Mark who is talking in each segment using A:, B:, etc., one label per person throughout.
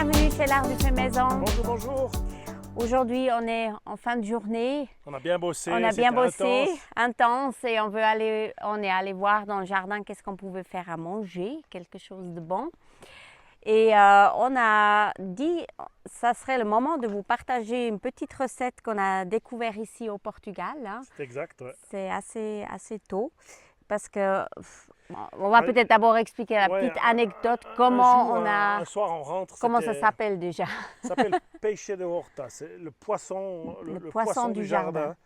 A: Bienvenue chez l'Art du fait maison.
B: Bonjour, bonjour.
A: Aujourd'hui, on est en fin de journée.
B: On a bien bossé.
A: On a bien bossé,
B: intense.
A: et on est allé voir dans le jardin qu'est-ce qu'on pouvait faire à manger, quelque chose de bon. Et on a dit ça serait le moment de vous partager une petite recette qu'on a découvert ici au Portugal. Hein.
B: C'est exact, ouais.
A: C'est assez tôt parce que on va peut-être d'abord expliquer la petite anecdote comment
B: un soir on rentre.
A: Comment ça s'appelle déjà?
B: Ça s'appelle peixe de horta, c'est le poisson, le poisson du jardin,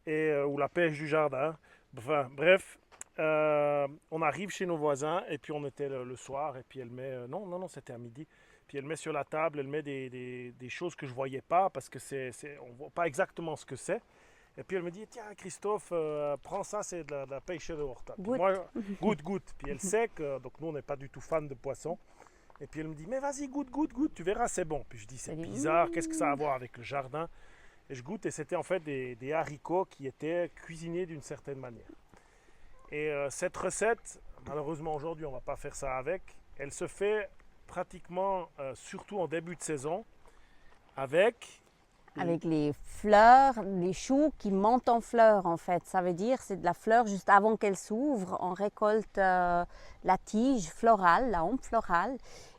B: et ou la pêche du jardin. Enfin, bref. On arrive chez nos voisins et puis on était le soir et puis elle met, non, c'était à midi, puis elle met sur la table, elle met des choses que je ne voyais pas parce que on ne voit pas exactement ce que c'est. Et puis elle me dit, tiens Christophe, prends ça, c'est de la pêche de horta. Puis moi, goûte. Puis elle sait que, donc nous on n'est pas du tout fan de poisson. Et puis elle me dit, mais vas-y, goûte, tu verras, c'est bon. Puis je dis, c'est bizarre, qu'est-ce que ça a à voir avec le jardin? Et je goûte et c'était en fait des haricots qui étaient cuisinés d'une certaine manière. Et cette recette, malheureusement aujourd'hui on ne va pas faire ça avec, elle se fait pratiquement, surtout en début de saison, avec
A: les fleurs, les choux qui montent en fleurs en fait. Ça veut dire c'est de la fleur juste avant qu'elle s'ouvre, on récolte la tige florale, la hampe florale,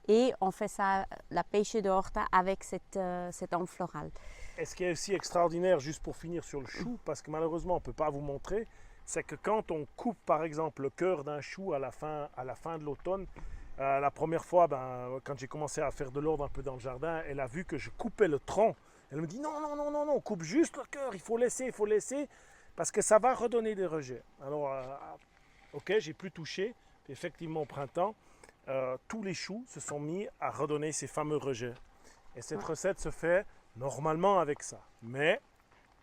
A: et on fait ça, la peixe de horta avec cette hampe florale.
B: Et ce qui est aussi extraordinaire, juste pour finir sur le chou, parce que malheureusement on ne peut pas vous montrer, c'est que quand on coupe par exemple le cœur d'un chou à la fin de l'automne, la première fois, quand j'ai commencé à faire de l'ordre un peu dans le jardin, elle a vu que je coupais le tronc. Elle me dit non, on coupe juste le cœur, il faut laisser, parce que ça va redonner des rejets. Alors, ok, j'ai plus touché, puis effectivement au printemps, tous les choux se sont mis à redonner ces fameux rejets. Et cette recette se fait normalement avec ça, mais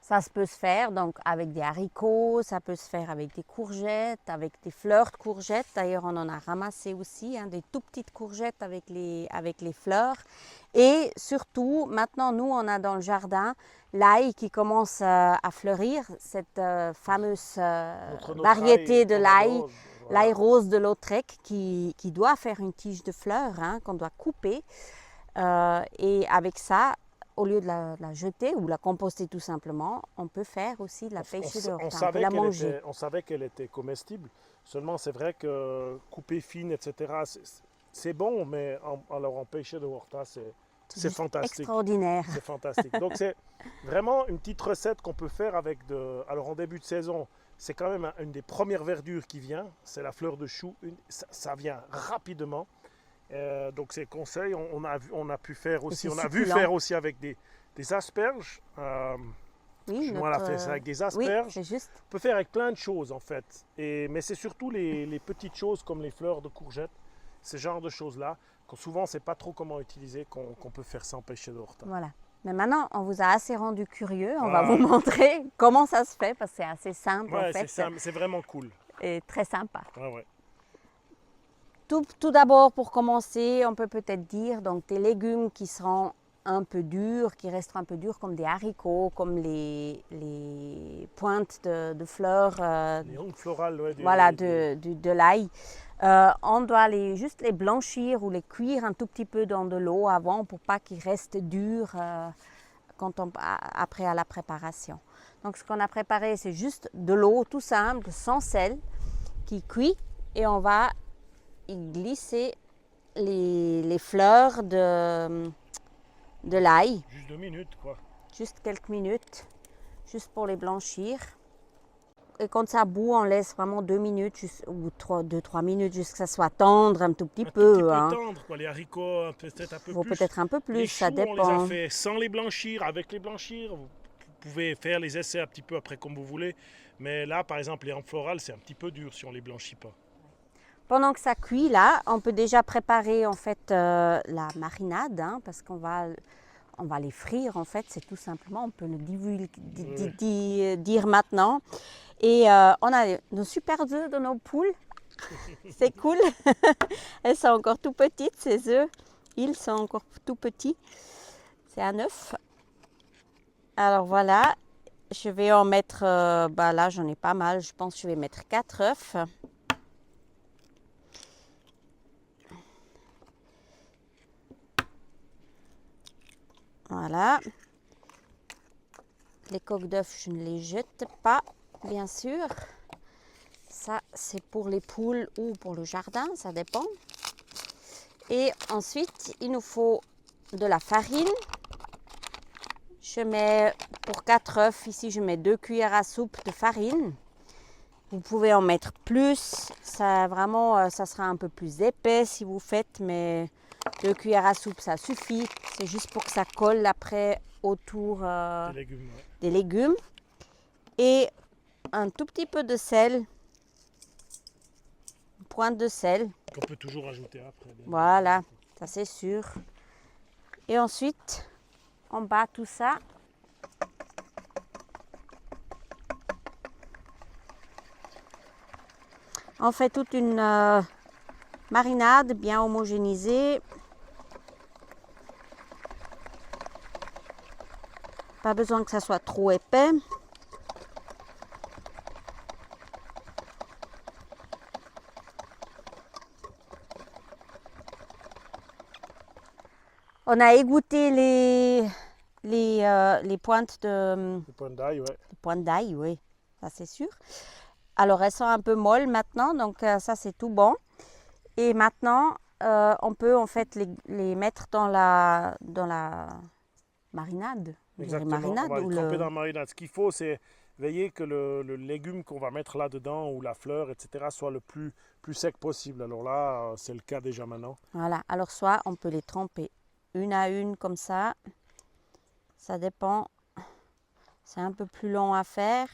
A: ça peut se faire donc avec des haricots, ça peut se faire avec des courgettes, avec des fleurs de courgettes. D'ailleurs, on en a ramassé aussi, hein, des tout petites courgettes avec les fleurs. Et surtout, maintenant, nous, on a dans le jardin l'ail qui commence à fleurir, cette fameuse variété de l'ail, l'ail rose de Lautrec qui doit faire une tige de fleurs, hein, qu'on doit couper. Et avec ça, au lieu de la jeter ou la composter tout simplement, on peut faire aussi de la peixe de horta, on peut la manger.
B: On savait qu'elle était comestible, seulement c'est vrai que coupée fine, etc., c'est bon, mais en peixe de horta, c'est fantastique.
A: Extraordinaire.
B: C'est fantastique. Donc c'est vraiment une petite recette qu'on peut faire avec alors en début de saison, c'est quand même une des premières verdures qui vient, c'est la fleur de chou, ça vient rapidement. Donc ces conseils, on a pu faire aussi, on a vu faire aussi avec des asperges.
A: Oui,
B: on a fait ça avec des asperges.
A: Oui, c'est juste.
B: On peut faire avec plein de choses en fait. Mais c'est surtout les petites choses comme les fleurs de courgettes, ce genre de choses-là, que souvent on ne sait pas trop comment utiliser, qu'on peut faire sans peixe de horta.
A: Voilà. Mais maintenant, on vous a assez rendu curieux. On va vous montrer comment ça se fait parce que c'est assez simple en fait.
B: C'est vraiment cool.
A: Et très sympa.
B: Ouais.
A: Tout d'abord, pour commencer, on peut peut-être dire donc des légumes qui seront un peu durs, qui resteront un peu durs, comme des haricots, comme les pointes de fleurs.
B: Les ongles florales, ouais,
A: de l'ail. On doit juste les blanchir ou les cuire un tout petit peu dans de l'eau avant pour pas qu'ils restent durs après à la préparation. Donc ce qu'on a préparé, c'est juste de l'eau tout simple, sans sel, qui cuit, et on va y glisser les fleurs de l'ail.
B: Juste 2 minutes, quoi.
A: Juste quelques minutes, juste pour les blanchir. Et quand ça bout, on laisse vraiment 2 minutes ou 2-3 minutes jusqu'à ce que ça soit tendre un tout petit peu.
B: Tout petit peu
A: hein.
B: tendre, quoi. Les haricots, peut-être un peu
A: Faut
B: plus.
A: Peut-être un peu plus,
B: les
A: ça
B: choux,
A: dépend.
B: On les a fait sans les blanchir, avec les blanchir. Vous pouvez faire les essais un petit peu après comme vous voulez. Mais là, par exemple, les hampes florales, c'est un petit peu dur si on ne les blanchit pas.
A: Pendant que ça cuit, là, on peut déjà préparer en fait la marinade, hein, parce qu'on va les frire en fait, c'est tout simplement, on peut le dire maintenant. Et on a nos super œufs de nos poules, c'est cool. Elles sont encore tout petites, ces œufs, ils sont encore tout petits, c'est un œuf. Alors voilà, je vais en mettre, là j'en ai pas mal, je pense que je vais mettre 4 œufs. Voilà. Les coques d'œufs, je ne les jette pas, bien sûr. Ça, c'est pour les poules ou pour le jardin, ça dépend. Et ensuite, il nous faut de la farine. Je mets pour 4 œufs, ici je mets 2 cuillères à soupe de farine. Vous pouvez en mettre plus, ça vraiment ça sera un peu plus épais si vous faites, mais 2 cuillères à soupe ça suffit. C'est juste pour que ça colle après autour des légumes. Et un tout petit peu de sel, une pointe de sel.
B: Qu'on peut toujours ajouter après.
A: Voilà, ça c'est sûr. Et ensuite, on bat tout ça. On fait toute une marinade bien homogénéisée. Pas besoin que ça soit trop épais. On a égoutté les pointes de...
B: Les pointes d'ail, ouais.
A: Les pointes d'ail, oui, ça c'est sûr. Alors elles sont un peu molles maintenant, donc ça c'est tout bon. Et maintenant, on peut en fait les mettre dans la marinade.
B: Exactement, on va les tremper dans la marinade. Ce qu'il faut, c'est veiller que le légume qu'on va mettre là-dedans, ou la fleur, etc., soit le plus sec possible. Alors là, c'est le cas déjà maintenant.
A: Voilà, alors soit on peut les tremper une à une comme ça. Ça dépend. C'est un peu plus long à faire.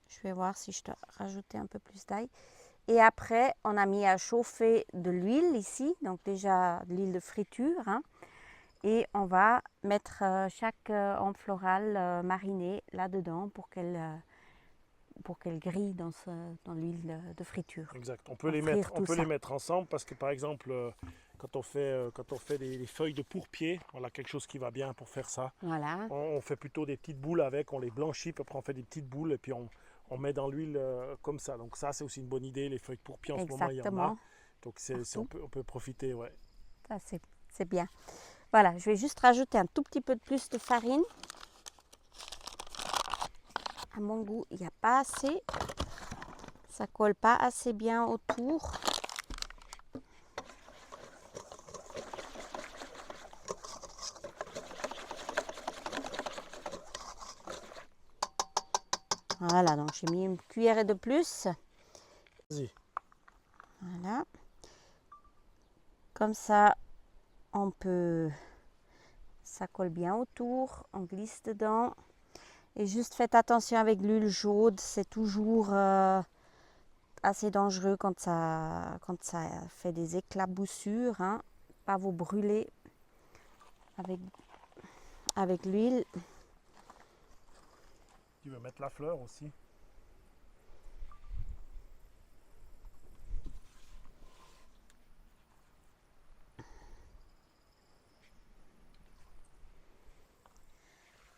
A: Je vais voir si je dois rajouter un peu plus d'ail. Et après, on a mis à chauffer de l'huile ici, donc déjà de l'huile de friture. Hein. Et on va mettre chaque ample florale marinée là-dedans pour qu'elle grille dans l'huile de friture.
B: Exact. On peut les mettre ensemble parce que par exemple, quand on fait des feuilles de pourpier, voilà quelque chose qui va bien pour faire ça.
A: Voilà.
B: On fait plutôt des petites boules avec, on les blanchit, puis après on fait des petites boules et puis on met dans l'huile comme ça. Donc ça, c'est aussi une bonne idée. Les feuilles de pourpier, en ce moment, il y en a. Donc on peut profiter, ouais.
A: Ça, c'est bien. Voilà, je vais juste rajouter un tout petit peu de plus de farine. À mon goût, il n'y a pas assez. Ça colle pas assez bien autour. Voilà, donc j'ai mis une cuillerée de plus.
B: Vas-y.
A: Voilà. Comme ça, on peut... Ça colle bien autour, on glisse dedans. Et juste faites attention avec l'huile chaude, c'est toujours assez dangereux quand ça fait des éclaboussures. Hein. Pas vous brûler avec l'huile.
B: Tu veux mettre la fleur aussi?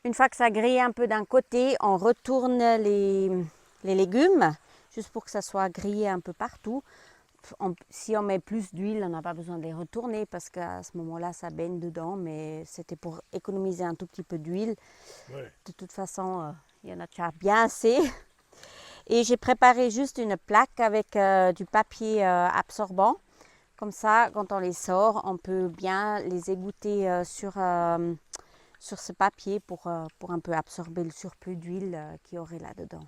A: Une fois que ça grille un peu d'un côté, on retourne les légumes, juste pour que ça soit grillé un peu partout. Si on met plus d'huile, on n'a pas besoin de les retourner parce qu'à ce moment-là, ça baigne dedans. Mais c'était pour économiser un tout petit peu d'huile.
B: Ouais.
A: De toute façon, il y en a déjà bien assez. Et j'ai préparé juste une plaque avec du papier absorbant. Comme ça, quand on les sort, on peut bien les égoutter sur ce papier pour un peu absorber le surplus d'huile qu'il y aurait là-dedans.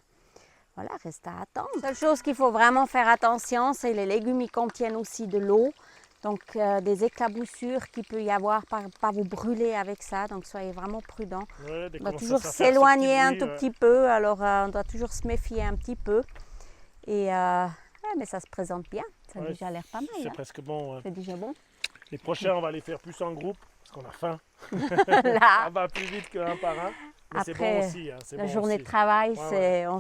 A: Voilà, reste à attendre. La seule chose qu'il faut vraiment faire attention, c'est les légumes, ils contiennent aussi de l'eau. Donc des éclaboussures qu'il peut y avoir, pas vous brûler avec ça. Donc soyez vraiment prudents.
B: Ouais,
A: on doit toujours s'éloigner un tout petit peu. Alors on doit toujours se méfier un petit peu. Et ouais, mais ça se présente bien. Ça a déjà l'air pas mal.
B: C'est presque bon. Ouais.
A: C'est déjà bon.
B: Les prochains, on va les faire plus en groupe parce qu'on a faim.
A: Là.
B: On va plus vite qu'un par un. Mais c'est bon aussi. Hein,
A: la journée de travail, on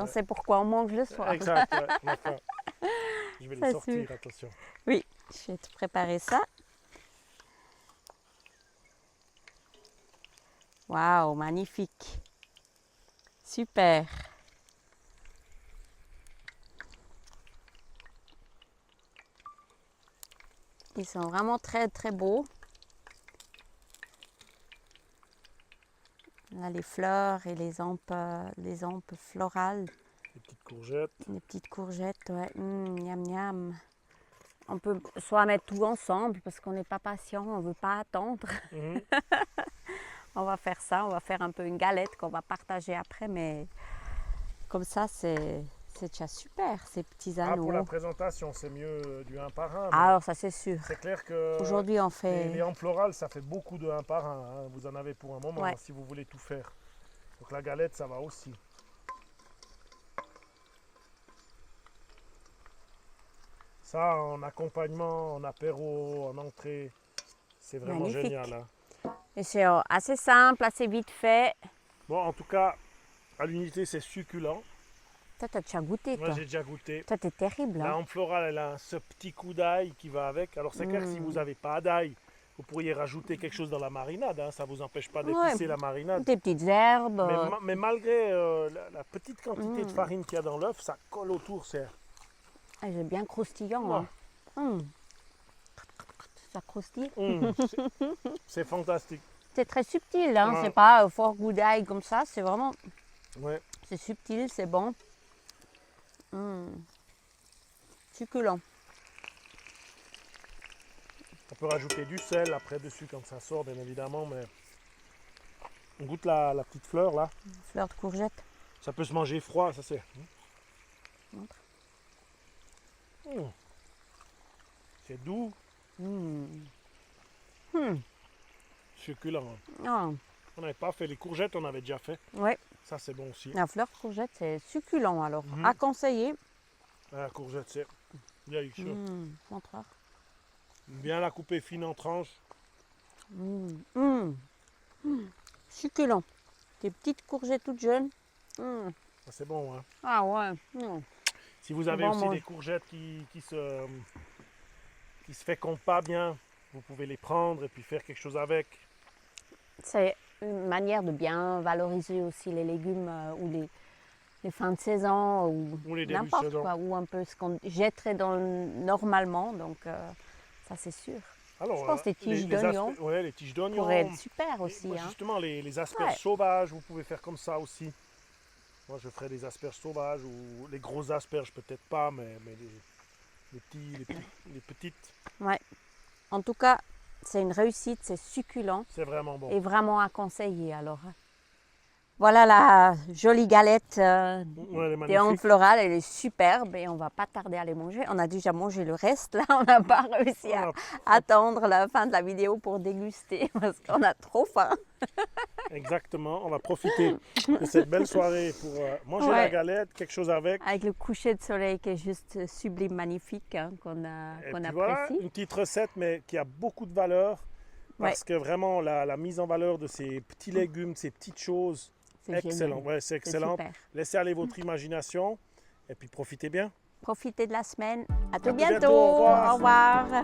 A: sait pourquoi on mange le soir.
B: Exact, ouais, on a faim. Je vais les sortir, sûr. Attention.
A: Oui, je vais te préparer ça. Waouh, magnifique. Super. Ils sont vraiment très très beaux. Là, les fleurs et les ampes florales.
B: Les petites courgettes.
A: Les petites courgettes, ouais. Miam, miam. On peut soit mettre tout ensemble parce qu'on n'est pas patient, on ne veut pas attendre. On va faire ça, on va faire un peu une galette qu'on va partager après, mais comme ça, c'est déjà super, ces petits anneaux.
B: Pour la présentation, c'est mieux du 1 par 1.
A: Alors, ça, c'est sûr.
B: C'est clair que
A: aujourd'hui, on fait...
B: les ampes florales, ça fait beaucoup de 1 par 1. Hein. Vous en avez pour un moment si vous voulez tout faire. Donc la galette, ça va aussi. Ça, en accompagnement, en apéro, en entrée, c'est vraiment génial. Hein.
A: Et c'est assez simple, assez vite fait.
B: Bon, en tout cas, à l'unité, c'est succulent.
A: Toi, tu as déjà goûté, toi.
B: Moi, j'ai déjà goûté.
A: Toi, t'es terrible.
B: La hampe florale, elle a ce petit coup d'ail qui va avec. Alors, c'est clair que si vous n'avez pas d'ail, vous pourriez rajouter quelque chose dans la marinade. Hein. Ça ne vous empêche pas d'épicer la marinade.
A: Des petites herbes.
B: Mais malgré la petite quantité de farine qu'il y a dans l'œuf, ça colle autour. C'est
A: bien croustillant. Hein. Ça croustille.
B: C'est fantastique.
A: C'est très subtil. Hein. C'est pas fort goût d'ail comme ça. C'est vraiment... C'est subtil, c'est bon. Succulent.
B: On peut rajouter du sel après dessus quand ça sort, bien évidemment, mais on goûte la petite fleur là.
A: Fleur de courgette.
B: Ça peut se manger froid, ça c'est.
A: Montre.
B: C'est doux. Succulent. On n'avait pas fait les courgettes, on avait déjà fait.
A: Ouais.
B: Ça c'est bon aussi.
A: La fleur de courgette, c'est succulent alors. À conseiller.
B: La courgette, c'est bien chaud.
A: Montre.
B: Bien la couper fine en tranches.
A: Succulent. Des petites courgettes toutes jeunes.
B: C'est bon, hein.
A: Ah ouais.
B: Si vous avez aussi des courgettes qui se fécondent pas bien, vous pouvez les prendre et puis faire quelque chose avec.
A: C'est une manière de bien valoriser aussi les légumes ou les fins de saison ou
B: les
A: n'importe quoi, ou un peu ce qu'on jetterait normalement, donc ça c'est sûr.
B: Alors,
A: je pense que les tiges d'oignon
B: les tiges d'oignon
A: pourraient être super aussi.
B: Justement, les asperges sauvages, vous pouvez faire comme ça aussi. Moi, je ferais des asperges sauvages ou les grosses asperges, peut-être pas, mais les petites.
A: Ouais. En tout cas, c'est une réussite, c'est succulent.
B: C'est vraiment bon.
A: Et vraiment à conseiller alors. Voilà la jolie galette des hampes florales, elle est superbe et on va pas tarder à les manger. On a déjà mangé le reste, là on n'a pas réussi à attendre la fin de la vidéo pour déguster parce qu'on a trop faim.
B: Exactement, on va profiter de cette belle soirée pour manger la galette, quelque chose avec.
A: Avec le coucher de soleil qui est juste sublime, magnifique, hein, qu'on apprécie.
B: Voilà, une petite recette mais qui a beaucoup de valeur parce que vraiment la mise en valeur de ces petits légumes, ces petites choses, excellent. Ouais, c'est excellent. Laissez aller votre imagination et puis profitez bien.
A: Profitez de la semaine. À tout bientôt. Au revoir.